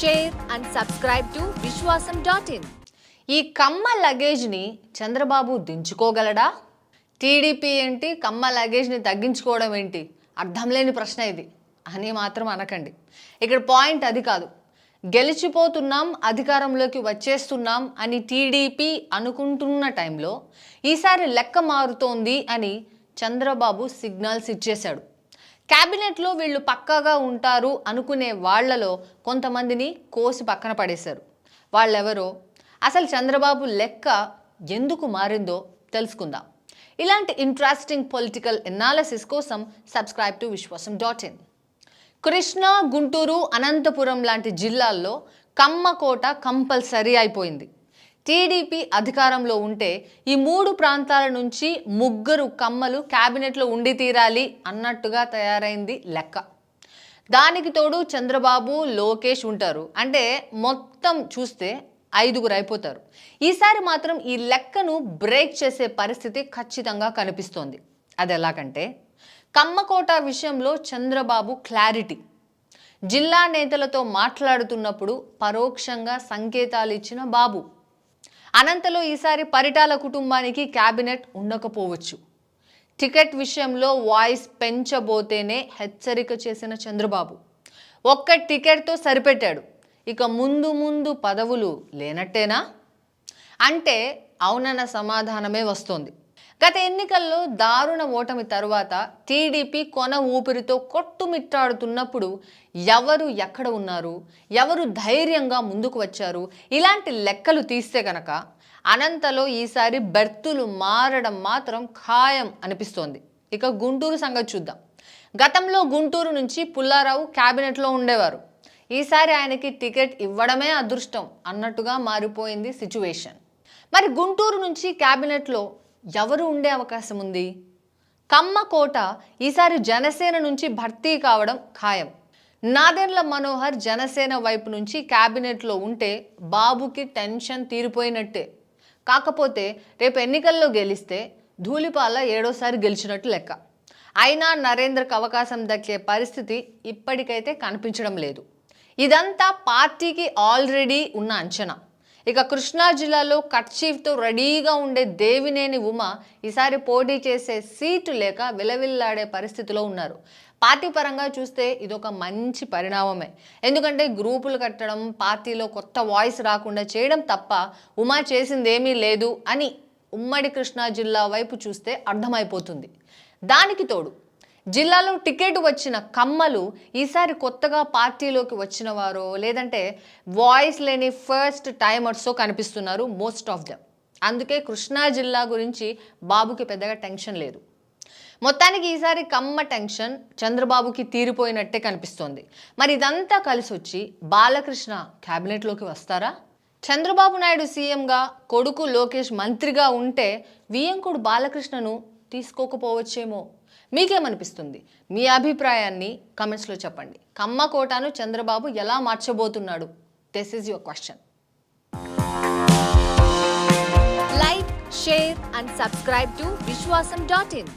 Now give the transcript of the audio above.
share and subscribe to Vishwasam.in. ఈ కమ్మ లగేజ్ని Chandrababu దించుకోగలడా? TDP ఏంటి, కమ్మ లగేజ్ని తగ్గించుకోవడం ఏంటి? అర్థం లేని ప్రశ్న ఇది అని మాత్రం అనకండి. ఇక్కడ పాయింట్ అది కాదు. గెలిచిపోతున్నాం, అధికారంలోకి వచ్చేస్తున్నాం అని టీడీపీ అనుకుంటున్న టైంలో ఈసారి లెక్క మారుతోంది అని చంద్రబాబు సిగ్నల్స్ ఇచ్చేశాడు. క్యాబినెట్లో వీళ్ళు పక్కాగా ఉంటారు అనుకునే వాళ్లలో కొంతమందిని కోసి పక్కన పడేశారు. వాళ్ళెవరో, అసలు చంద్రబాబు లెక్క ఎందుకు మారిందో తెలుసుకుందాం. ఇలాంటి ఇంట్రెస్టింగ్ పొలిటికల్ ఎనాలిసిస్ కోసం subscribe to Vishwasam.in. Krishna, Guntur, Anantapur లాంటి జిల్లాల్లో కమ్మ కోట కంపల్సరీ అయిపోయింది. టీడీపీ అధికారంలో ఉంటే ఈ 3 ప్రాంతాల నుంచి 3 కమ్మలు క్యాబినెట్లో ఉండి తీరాలి అన్నట్టుగా తయారైంది లెక్క. దానికి తోడు చంద్రబాబు, లోకేష్ ఉంటారు. అంటే మొత్తం చూస్తే 5 అయిపోతారు. ఈసారి మాత్రం ఈ లెక్కను బ్రేక్ చేసే పరిస్థితి ఖచ్చితంగా కనిపిస్తోంది. అది ఎలాగంటే, కమ్మకోట విషయంలో చంద్రబాబు క్లారిటీ. జిల్లా నేతలతో మాట్లాడుతున్నప్పుడు పరోక్షంగా సంకేతాలు ఇచ్చిన బాబు. అనంతలో ఈసారి పరిటాల కుటుంబానికి క్యాబినెట్ ఉండకపోవచ్చు. టికెట్ విషయంలో వాయిస్ పెంచబోతేనే హెచ్చరిక చేసిన చంద్రబాబు ఒక్క టికెట్తో సరిపెట్టాడు. ఇక ముందు ముందు పదవులు లేనట్టేనా అంటే అవునన్న సమాధానమే వస్తోంది. గత ఎన్నికల్లో దారుణ ఓటమి తరువాత టీడీపీ కొన ఊపిరితో కొట్టుమిట్టాడుతున్నప్పుడు ఎవరు ఎక్కడ ఉన్నారు, ఎవరు ధైర్యంగా ముందుకు వచ్చారు, ఇలాంటి లెక్కలు తీస్తే కనుక అనంతలో ఈసారి బెర్తులు మారడం మాత్రం ఖాయం అనిపిస్తోంది. ఇక గుంటూరు సంగతి చూద్దాం. గతంలో గుంటూరు నుంచి పుల్లారావు క్యాబినెట్లో ఉండేవారు. ఈసారి ఆయనకి టికెట్ ఇవ్వడమే అదృష్టం అన్నట్టుగా మారిపోయింది సిచ్యువేషన్. మరి గుంటూరు నుంచి క్యాబినెట్లో ఎవరు ఉండే అవకాశం ఉంది? కమ్మకోట ఈసారి జనసేన నుంచి భర్తీ కావడం ఖాయం. నాదెండ్ల మనోహర్ జనసేన వైపు నుంచి క్యాబినెట్లో ఉంటే బాబుకి టెన్షన్ తీరిపోయినట్టే. కాకపోతే రేపు ఎన్నికల్లో గెలిస్తే ధూళిపాల 7వసారి గెలిచినట్టు లెక్క. అయినా నరేంద్రకు అవకాశం దక్కే పరిస్థితి ఇప్పటికైతే కనిపించడం లేదు. ఇదంతా పార్టీకి ఆల్రెడీ ఉన్న అంచనా. ఇక కృష్ణా జిల్లాలో కట్చీఫ్తో రెడీగా ఉండే దేవినేని ఉమ ఈసారి పోటీ చేసే సీటు లేక విలవిల్లాడే పరిస్థితిలో ఉన్నారు. పార్టీ పరంగా చూస్తే ఇదొక మంచి పరిణామమే. ఎందుకంటే గ్రూపులు కట్టడం, పార్టీలో కొత్త వాయిస్ రాకుండా చేయడం తప్ప ఉమా చేసిందేమీ లేదు అని ఉమ్మడి కృష్ణా జిల్లా వైపు చూస్తే అర్థమైపోతుంది. దానికి తోడు జిల్లాలో టికెట్ వచ్చిన కమ్మలు ఈసారి కొత్తగా పార్టీలోకి వచ్చిన వారో లేదంటే వాయిస్ లేని ఫస్ట్ టైమర్సో కనిపిస్తున్నారు మోస్ట్ ఆఫ్ దెమ్. అందుకే కృష్ణా జిల్లా గురించి బాబుకి పెద్దగా టెన్షన్ లేదు. మొత్తానికి ఈసారి కమ్మ టెన్షన్ చంద్రబాబుకి తీరిపోయినట్టే కనిపిస్తోంది. మరి ఇదంతా కలిసి వచ్చి బాలకృష్ణ క్యాబినెట్లోకి వస్తారా? చంద్రబాబు నాయుడు సీఎంగా, కొడుకు లోకేష్ మంత్రిగా ఉంటే వియ్యంకుడు బాలకృష్ణను తీసుకోకపోవచ్చేమో. మీకేమనిపిస్తుంది? మీ అభిప్రాయాన్ని కమెంట్స్లో చెప్పండి. కమ్మ కోటాను చంద్రబాబు ఎలా మార్చబోతున్నాడు? This is your question. Like, share and subscribe to Vishwasam.in.